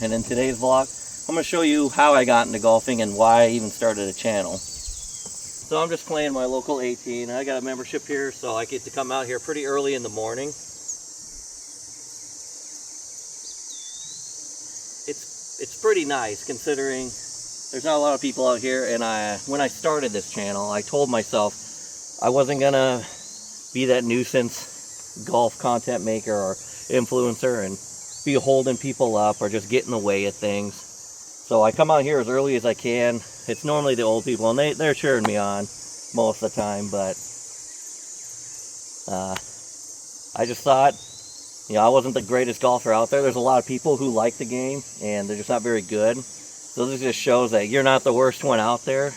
And in today's vlog, I'm going to show you how I got into golfing and why I even started a channel. So I'm just playing my local 18. I got a membership here, so I get to come out here pretty early in the morning. It's pretty nice considering there's not a lot of people out here, and when I started this channel, I told myself I wasn't going to be that nuisance golf content maker or influencer and be holding people up or just get in the way of things. So I come out here as early as I can. It's normally the old people, and they're cheering me on most of the time, but I just thought, I wasn't the greatest golfer out there. There's a lot of people who like the game, and they're just not very good. So this just shows that you're not the worst one out there.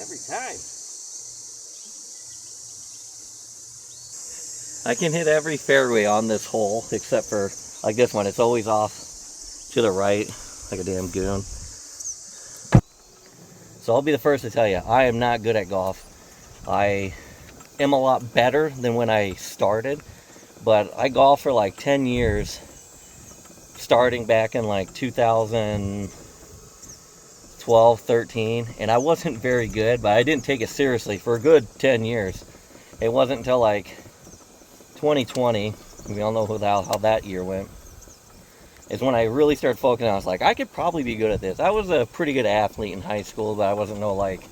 Every time. I can hit every fairway on this hole, except for like this one. It's always off to the right, like a damn goon. So I'll be the first to tell you, I am not good at golf. I am a lot better than when I started, but I golfed for like 10 years, starting back in like 2012, 13, and I wasn't very good, but I didn't take it seriously for a good 10 years. It wasn't until like 2020, we all know how that year went, is when I really started focusing. I was like, I could probably be good at this. I was a pretty good athlete in high school, but I wasn't no like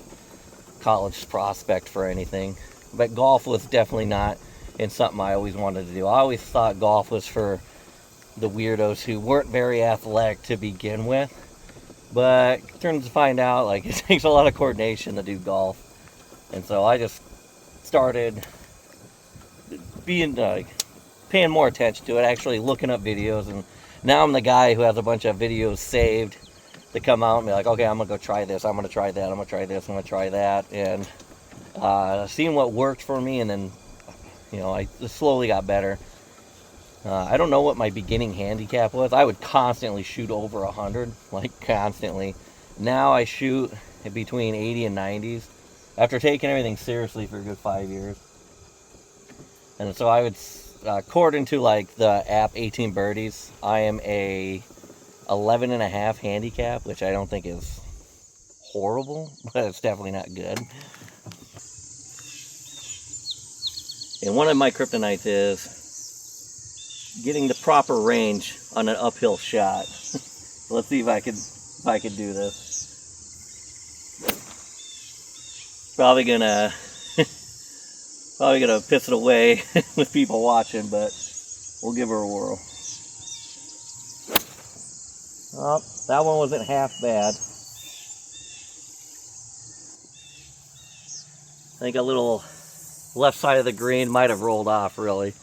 college prospect for anything. But golf was definitely not in something I always wanted to do. I always thought golf was for the weirdos who weren't very athletic to begin with. But it turns to find out, like, it takes a lot of coordination to do golf. And so I just started being paying more attention to it, actually looking up videos, and now I'm the guy who has a bunch of videos saved to come out and be like, okay, I'm gonna go try this, I'm gonna try that, I'm gonna try this, I'm gonna try that, and seeing what worked for me, and then I just slowly got better. I don't know what my beginning handicap was. I would constantly shoot over 100, like constantly. Now I shoot between 80 and 90s after taking everything seriously for a good 5 years. And so I would, according to like the app 18 Birdies, I am a 11.5 handicap, which I don't think is horrible, but it's definitely not good. And one of my kryptonites is getting the proper range on an uphill shot. Let's see if I could do this. Probably gonna piss it away with people watching, but we'll give her a whirl. Oh, that one wasn't half bad. I think a little left side of the green might have rolled off, really.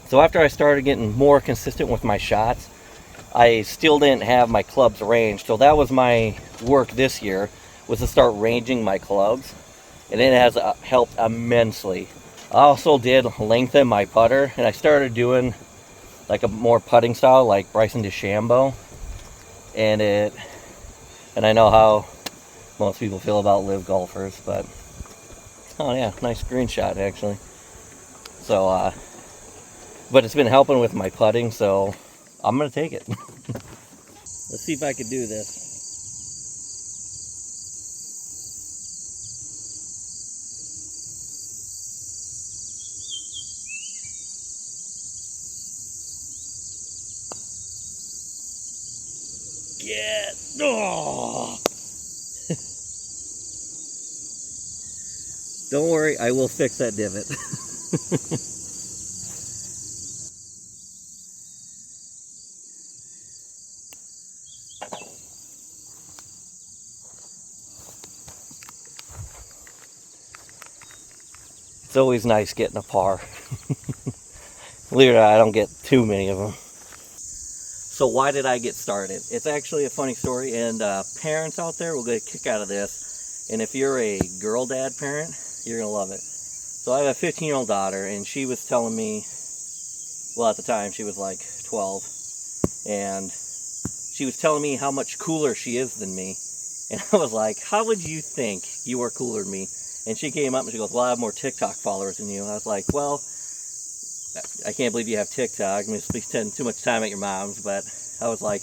So after I started getting more consistent with my shots, I still didn't have my clubs ranged. So that was my work this year, was to start ranging my clubs, and it has helped immensely. I also did lengthen my putter, and I started doing like a more putting style like Bryson DeChambeau, and I know how most people feel about live golfers, but oh yeah, nice green shot actually. So but it's been helping with my putting, so I'm gonna take it. Let's see if I can do this. Get. Oh. Don't worry, I will fix that divot. It's always nice getting a par. Believe it or not, I don't get too many of them. So why did I get started? It's actually a funny story, and parents out there will get a kick out of this. And if you're a girl dad parent, you're going to love it. So I have a 15-year-old daughter, and she was telling me, well, at the time she was like 12, and she was telling me how much cooler she is than me. And I was like, how would you think you are cooler than me? And she came up and she goes, well, I have more TikTok followers than you. I was like, well, I can't believe you have TikTok. I mean, you spend too much time at your mom's. But I was like,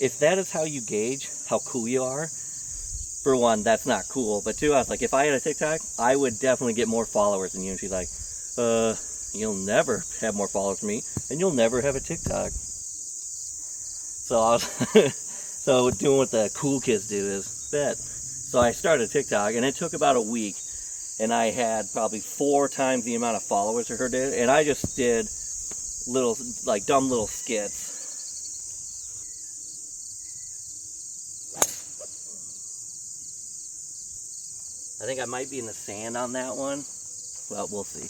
if that is how you gauge how cool you are, for one, that's not cool. But two, I was like, if I had a TikTok, I would definitely get more followers than you. And she's like, you'll never have more followers than me, and you'll never have a TikTok. So I was so doing what the cool kids do is bet. So I started TikTok, and it took about a week, and I had probably 4 times the amount of followers her did, and I just did little, like, dumb little skits. I think I might be in the sand on that one. Well, we'll see.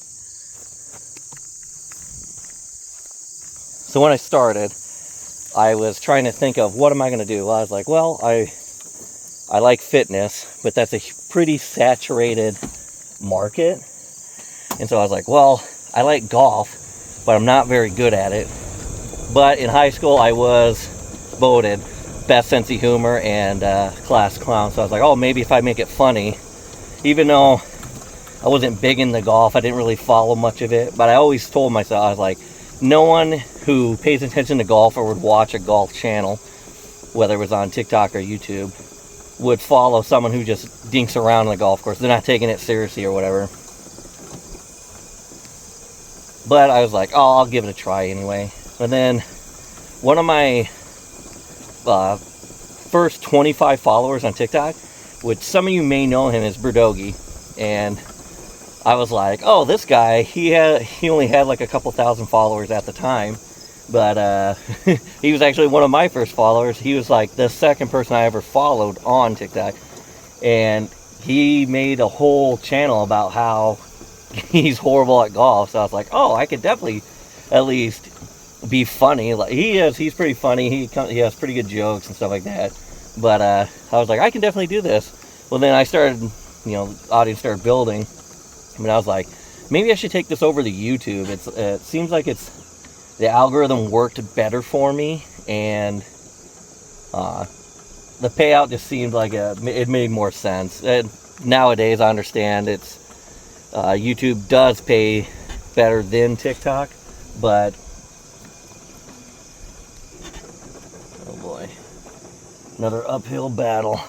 So when I started, I was trying to think of what am I going to do. Well, I was like, well, I like fitness, but that's a pretty saturated market. And so I was like, well, I like golf, but I'm not very good at it. But in high school, I was voted best sense of humor and class clown. So I was like, oh, maybe if I make it funny, even though I wasn't big into golf, I didn't really follow much of it. But I always told myself, I was like, no one who pays attention to golf or would watch a golf channel, whether it was on TikTok or YouTube, would follow someone who just dinks around on the golf course. They're not taking it seriously or whatever. But I was like, oh, I'll give it a try anyway. And then one of my first 25 followers on TikTok, which some of you may know him as Berdogi, and I was like, oh, this guy, he only had like a couple thousand followers at the time, but he was actually one of my first followers. He was like the second person I ever followed on TikTok, and he made a whole channel about how he's horrible at golf. So I was like, oh, I could definitely at least be funny. Like he's pretty funny. He has pretty good jokes and stuff like that. But I was like, I can definitely do this. Well, then I started, the audience started building. I mean, I was like, maybe I should take this over to YouTube. It seems like the algorithm worked better for me, and the payout just seemed like it made more sense. And nowadays, I understand YouTube does pay better than TikTok, but oh boy, another uphill battle.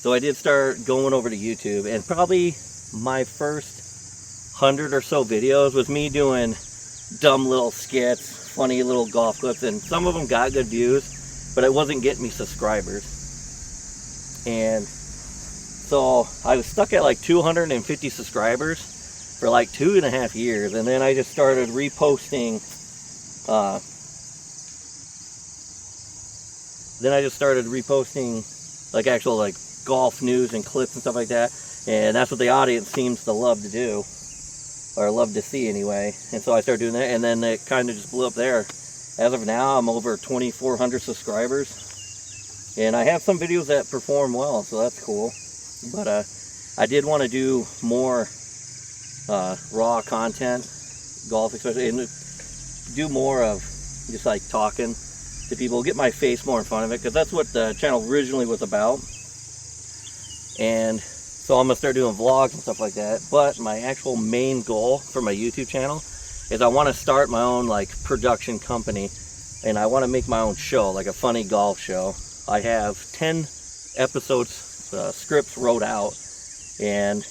So I did start going over to YouTube, and probably my first 100 or so videos was me doing dumb little skits, funny little golf clips, and some of them got good views, but it wasn't getting me subscribers. And so I was stuck at like 250 subscribers for like 2.5 years, and then I just started reposting like actual like golf news and clips and stuff like that, and that's what the audience seems to love to do, or love to see anyway. And so I started doing that, and then it kind of just blew up there. As of now, I'm over 2,400 subscribers, and I have some videos that perform well, so that's cool. But I did want to do more raw content, golf especially, and do more of just like talking to people, get my face more in front of it, because that's what the channel originally was about. And so I'm gonna start doing vlogs and stuff like that. But my actual main goal for my YouTube channel is I want to start my own like production company, and I want to make my own show, like a funny golf show. I have 10 episodes, scripts wrote out, and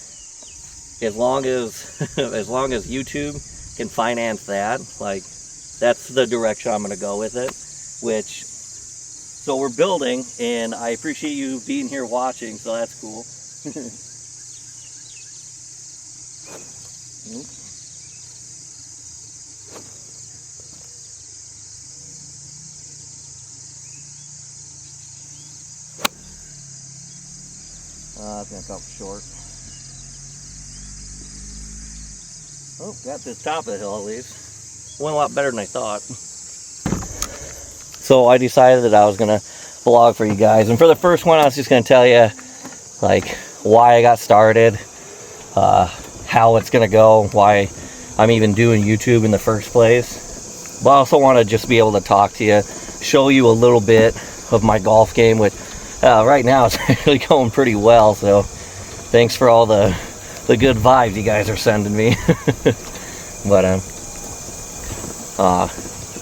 as long as YouTube can finance that, like, that's the direction I'm gonna go with it. So we're building, and I appreciate you being here watching, so that's cool. It's gonna come short. Oh, got to the top of the hill at least. Went a lot better than I thought. So I decided that I was gonna vlog for you guys, and for the first one I was just gonna tell you like why I got started, how it's gonna go, why I'm even doing YouTube in the first place. But I also want to just be able to talk to you, show you a little bit of my golf game, which right now it's actually going pretty well. So thanks for all the good vibes you guys are sending me. But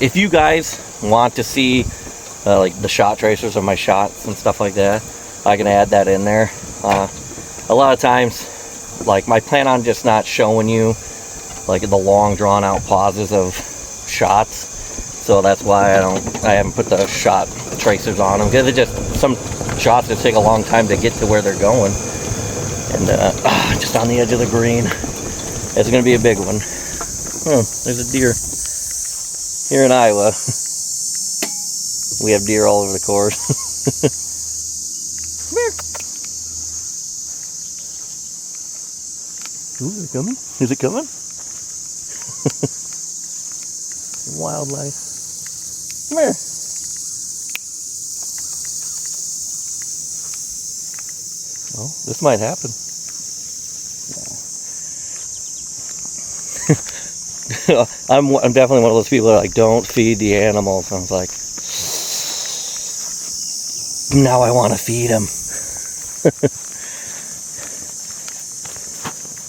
if you guys want to see like the shot tracers of my shots and stuff like that, I can add that in there. A lot of times, like, my plan on just not showing you like the long drawn out pauses of shots, so that's why I haven't put the shot tracers on them, because it just, some shots just take a long time to get to where they're going. And just on the edge of the green, it's gonna be a big one. Oh, there's a deer. Here in Iowa, we have deer all over the course. Come here. Ooh, is it coming? Is it coming? Wildlife. Come here. Well, this might happen. I'm definitely one of those people that, like, don't feed the animals. I was like, now I want to feed them.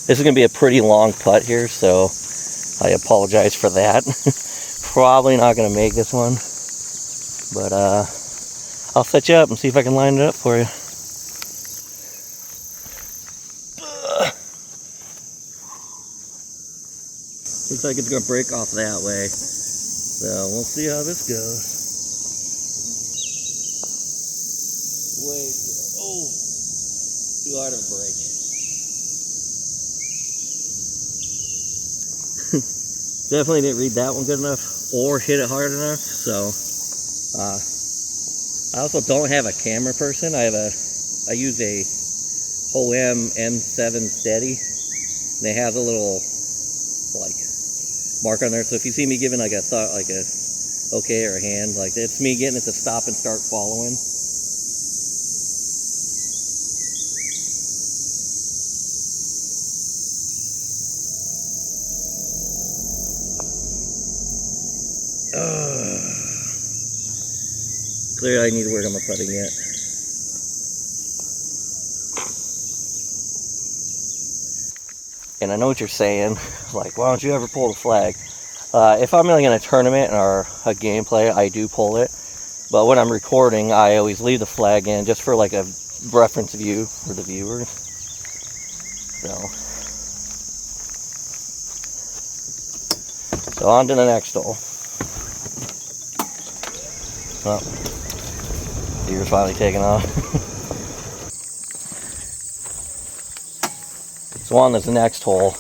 This is going to be a pretty long putt here, so I apologize for that. Probably not going to make this one, but I'll set you up and see if I can line it up for you. Looks like it's going to break off that way, so we'll see how this goes. Wait, oh, too hard of a break. Definitely didn't read that one good enough or hit it hard enough, so I also don't have a camera person. I use a Hoem M7 Steady, and it has a little like mark on there, so if you see me giving like a thought, like a okay or a hand, like it's me getting it to stop and start following. Clearly I need to work on my putting yet. And I know what you're saying, like, why don't you ever pull the flag? If I'm like in a tournament or a gameplay, I do pull it. But when I'm recording, I always leave the flag in just for like a reference view for the viewers. So on to the next hole. Oh, deer's finally taking off. So on this next hole,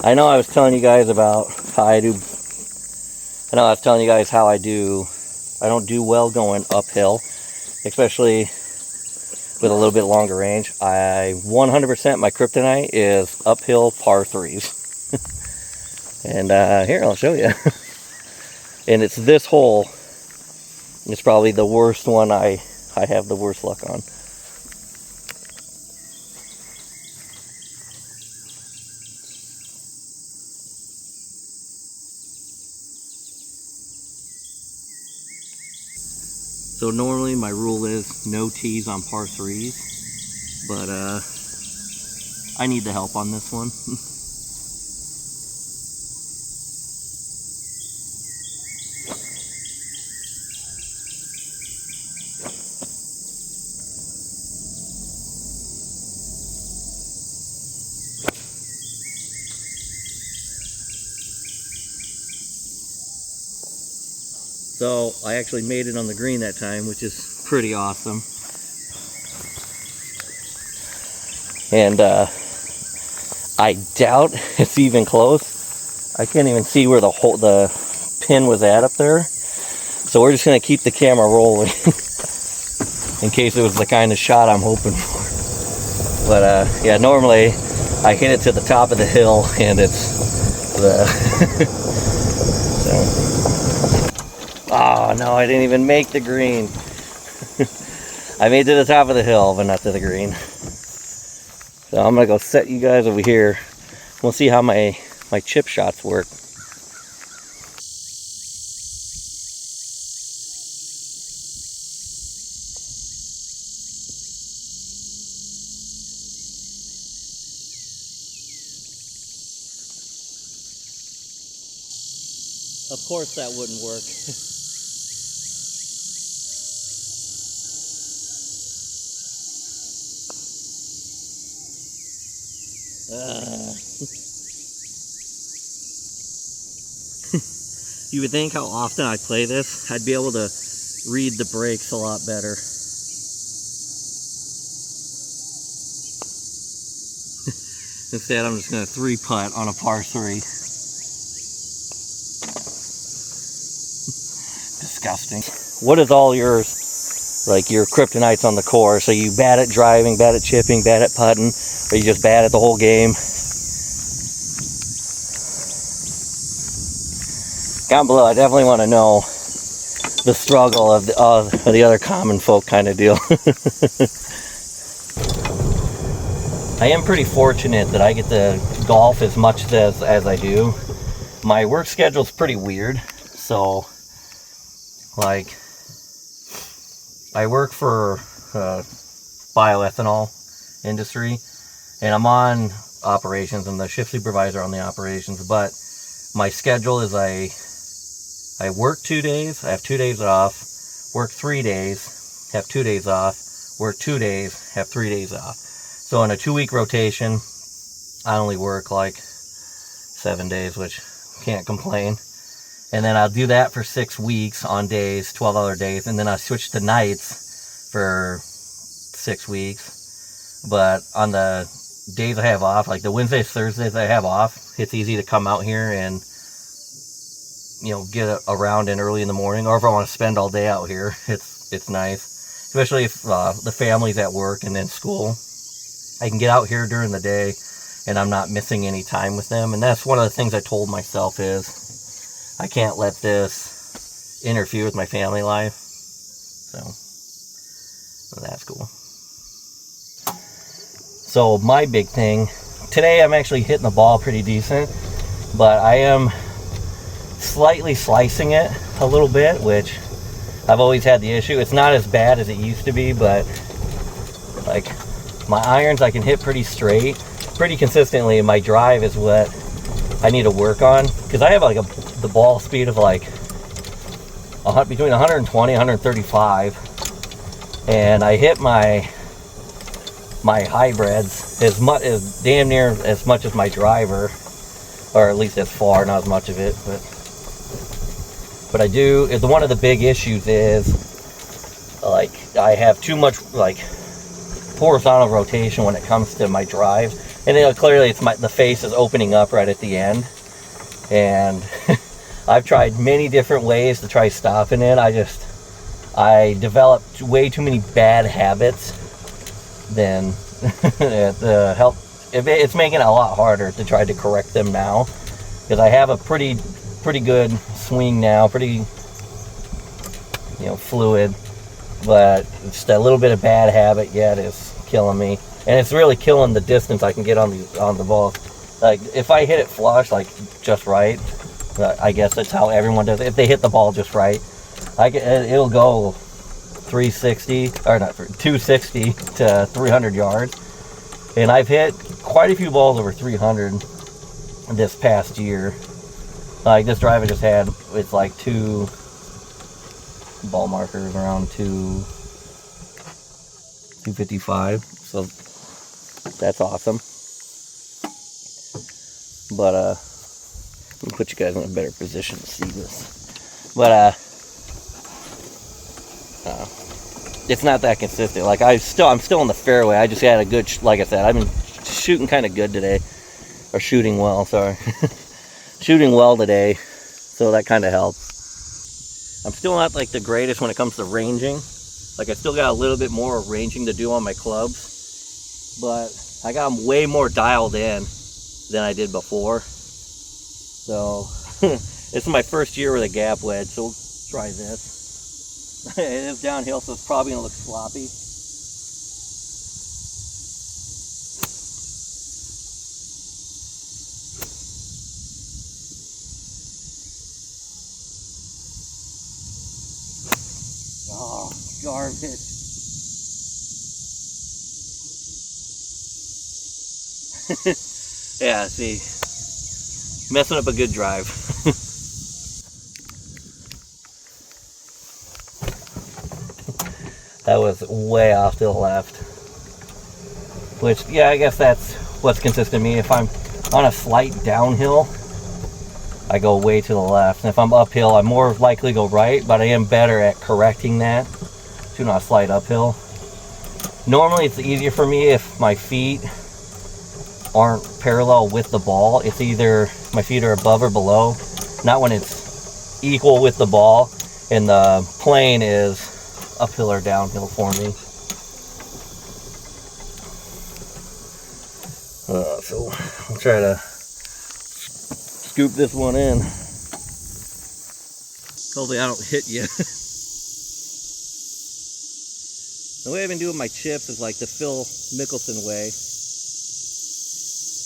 I know I was telling you guys about how I don't do well going uphill, especially with a little bit longer range. 100% my kryptonite is uphill par 3s. And here, I'll show you. And it's this hole. It's probably the worst one I have the worst luck on. So normally my rule is no tees on par 3s, but I need the help on this one. So I actually made it on the green that time, which is pretty awesome. And I doubt it's even close. I can't even see where the pin was at up there. So we're just gonna keep the camera rolling in case it was the kind of shot I'm hoping for. But yeah, normally I hit it to the top of the hill, and it's the so. Oh no, I didn't even make the green. I made it to the top of the hill, but not to the green. So I'm gonna go set you guys over here. We'll see how my my chip shots work. Of course that wouldn't work. You would think how often I play this, I'd be able to read the brakes a lot better. Instead, I'm just going to 3-putt on a par 3. Disgusting. What is all yours, like your kryptonites on the course? So you bad at driving, bad at chipping, bad at putting, or you just bad at the whole game? Down below, I definitely want to know the struggle of the other common folk kind of deal. I am pretty fortunate that I get to golf as much as I do. My work schedule is pretty weird, so like I work for bioethanol industry, and I'm on operations. I'm the shift supervisor on the operations, but my schedule is I work 2 days, I have 2 days off, work 3 days, have 2 days off, work 2 days, have 3 days off. So in a 2-week rotation, I only work like 7 days, which can't complain. And then I'll do that for 6 weeks on days, 12-hour days, and then I switch to nights for 6 weeks. But on the days I have off, like the Wednesdays, Thursdays I have off, it's easy to come out here and, you know, get around in early in the morning, or if I want to spend all day out here, it's nice. Especially if the family's at work and then school. I can get out here during the day and I'm not missing any time with them. And that's one of the things I told myself is I can't let this interfere with my family life. So that's cool. So my big thing, today I'm actually hitting the ball pretty decent, but I am slightly slicing it a little bit, which I've always had the issue. It's not as bad as it used to be, but like my irons I can hit pretty straight, pretty consistently, and my drive is what I need to work on, because I have like the ball speed of like between 120 and 135, and I hit my hybrids as damn near as much as my driver, or at least as far, not as much of it, but I do. One of the big issues is like I have too much like horizontal rotation when it comes to my drive, and clearly it's the face is opening up right at the end, and I've tried many different ways to try stopping it. I developed way too many bad habits than help. It's making it a lot harder to try to correct them now, because I have a pretty good swing now, pretty fluid, but just a little bit of bad habit yet is killing me, and it's really killing the distance I can get on the ball. Like if I hit it flush, like just right, I guess that's how everyone does it. If they hit the ball just right, it'll go 360 or not 260 to 300 yards, and I've hit quite a few balls over 300 this past year. Like this drive I just had, it's like 2 ball markers around 255, so that's awesome. But let me put you guys in a better position to see this. But it's not that consistent. Like I'm still in the fairway. I just had a good, like I said, I've been shooting kind of good today, or shooting well. Sorry, shooting well today, so that kind of helps. I'm still not like the greatest when it comes to ranging. Like I still got a little bit more ranging to do on my clubs, but I got them way more dialed in than I did before. So this is my first year with a gap wedge, so we'll try this. It is downhill, so it's probably gonna look sloppy. garbage. Yeah, see, messing up a good drive. That was way off to the left. Which, yeah, I guess that's what's consistent to me. If I'm on a slight downhill, I go way to the left. And if I'm uphill, I'm more likely to go right, but I am better at correcting that to not slide uphill. Normally, it's easier for me if my feet aren't parallel with the ball. It's either my feet are above or below, not when it's equal with the ball and the plane is uphill or downhill for me. So I'll try to scoop this one in. Hopefully I don't hit you. The way I've been doing my chips is like the Phil Mickelson way.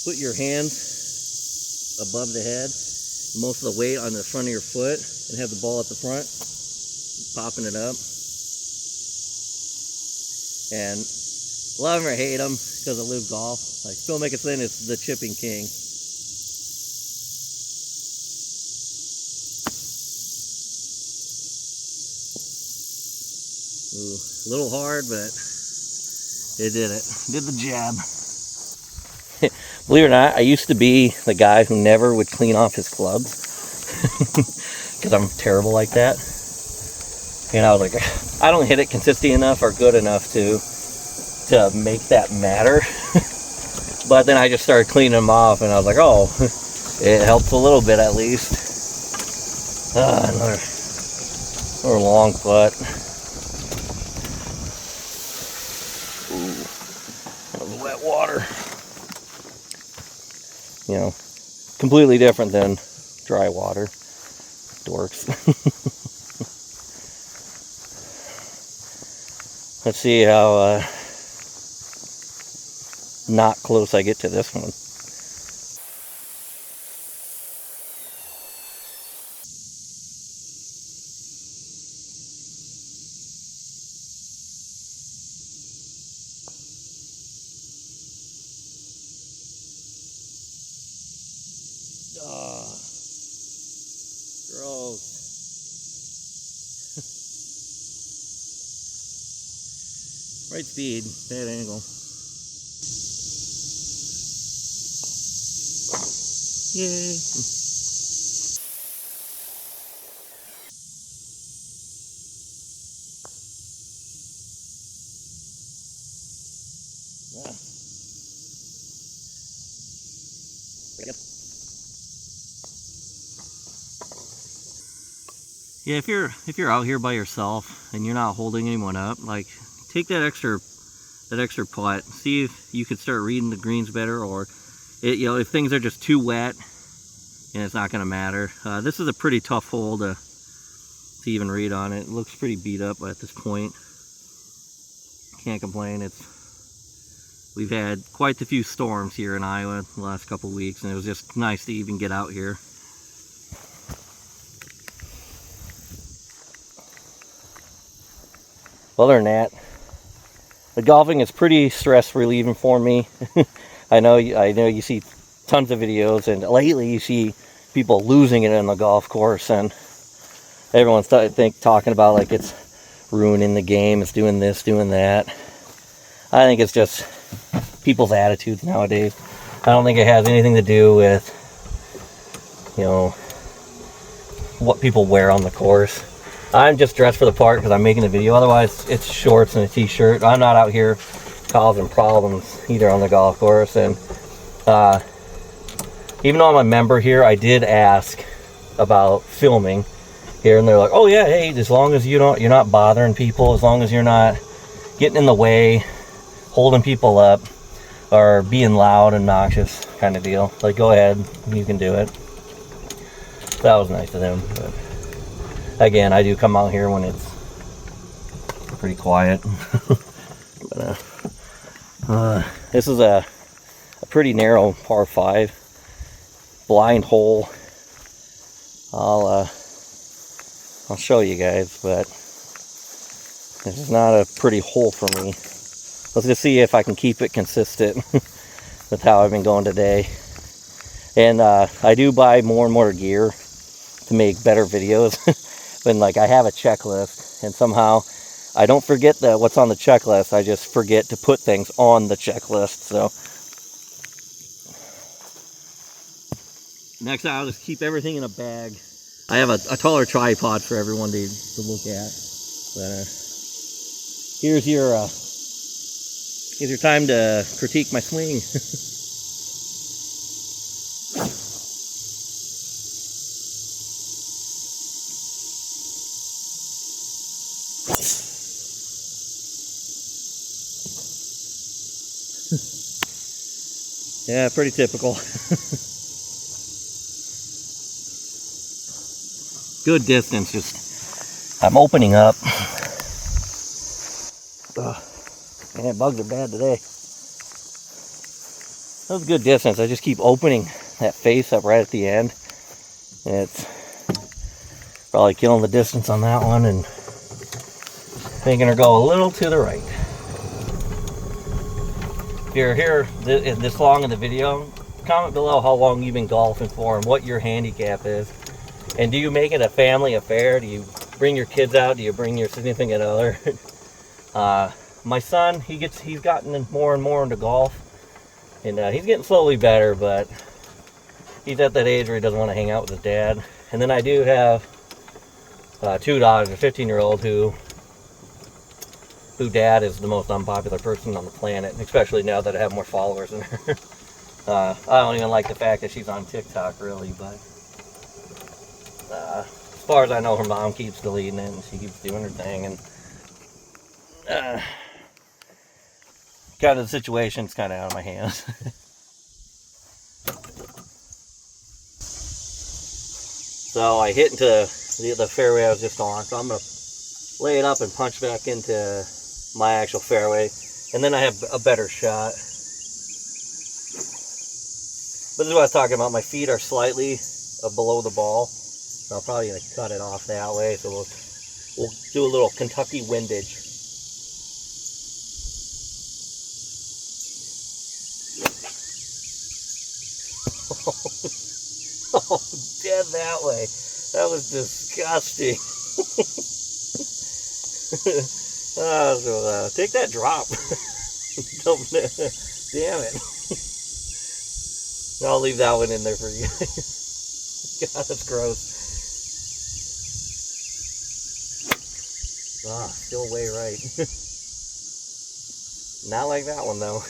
Put your hands above the head, most of the weight on the front of your foot, and have the ball at the front, popping it up. And a lot of them hate them because of Live Golf. Like Phil Mickelson is the chipping king. Ooh, a little hard, but it did it. Did the job. Believe it or not, I used to be the guy who never would clean off his clubs because I'm terrible like that. And I was like, I don't hit it consistently enough or good enough to make that matter. But then I just started cleaning them off, and I was like, oh, it helps a little bit at least. Another long putt. Ooh, that was wet water. You know, completely different than dry water. Dorks. Let's see how not close I get to this one. Gross. Right speed, bad angle. Yay. Yeah. Yep. Yeah, if you're out here by yourself and you're not holding anyone up, like take that extra putt, see if you could start reading the greens better, or if things are just too wet and it's not going to matter. This is a pretty tough hole to even read on. It looks pretty beat up at this point. Can't complain. We've had quite a few storms here in Iowa the last couple weeks, and it was just nice to even get out here. Other than that, the golfing is pretty stress relieving for me. I know you see tons of videos, and lately you see people losing it in the golf course, and everyone's talking about like it's ruining the game, it's doing this, doing that. I think it's just people's attitudes nowadays. I don't think it has anything to do with, what people wear on the course. I'm just dressed for the part because I'm making the video. Otherwise, it's shorts and a t-shirt. I'm not out here causing problems either on the golf course. And even though I'm a member here, I did ask about filming here, and they're like, "Oh yeah, hey, as long as you're not bothering people, as long as you're not getting in the way, holding people up, or being loud and obnoxious kind of deal, like go ahead, you can do it." That was nice of them. But again, I do come out here when it's pretty quiet. But, this is a pretty narrow par 5 blind hole. I'll show you guys, but This is not a pretty hole for me. Let's just see if I can keep it consistent with how I've been going today. And I do buy more and more gear to make better videos. But like, I have a checklist, and somehow I don't forget that what's on the checklist. I just forget to put things on the checklist. So next I'll just keep everything in a bag. I have a taller tripod for everyone to look at. But, here's your time to critique my swing. Yeah, pretty typical. Good distance, just I'm opening up. Man, bugs are bad today. That was a good distance. I just keep opening that face up right at the end. And it's probably killing the distance on that one and making her go a little to the right. If you're here this long in the video, comment below how long you've been golfing for and what your handicap is. And do you make it a family affair? Do you bring your kids out? Do you bring your significant other? My son, he's gotten more and more into golf, and he's getting slowly better, but he's at that age where he doesn't want to hang out with his dad. And then I do have 2 daughters, a 15-year-old who dad is the most unpopular person on the planet, especially now that I have more followers than her. I don't even like the fact that she's on TikTok, really, but as far as I know, her mom keeps deleting it, and she keeps doing her thing, and kind of the situation's kind of out of my hands. So I hit into the fairway I was just on, so I'm going to lay it up and punch back into my actual fairway, and then I have a better shot. But this is what I was talking about. My feet are slightly below the ball, so I'll probably cut it off that way. So we'll do a little Kentucky windage. Oh, dead that way. That was disgusting. So take that drop. Damn it. I'll leave that one in there for you. God, that's gross. Still way right. Not like that one though.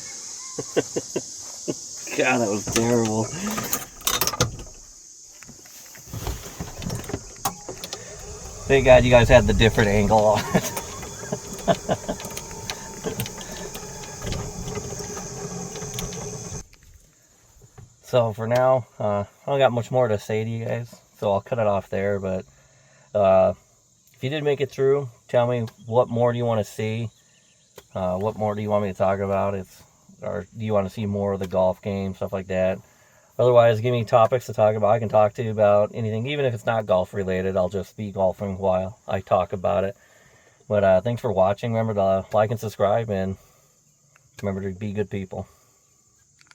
God, that was terrible. Thank God you guys had the different angle on it. So for now, I don't got much more to say to you guys, so I'll cut it off there. But if you did make it through, tell me what more do you want to see? What more do you want me to talk about? Or do you want to see more of the golf game, stuff like that? Otherwise, give me topics to talk about. I can talk to you about anything, even if it's not golf related. I'll just be golfing while I talk about it. But thanks for watching. Remember to like and subscribe, and remember to be good people.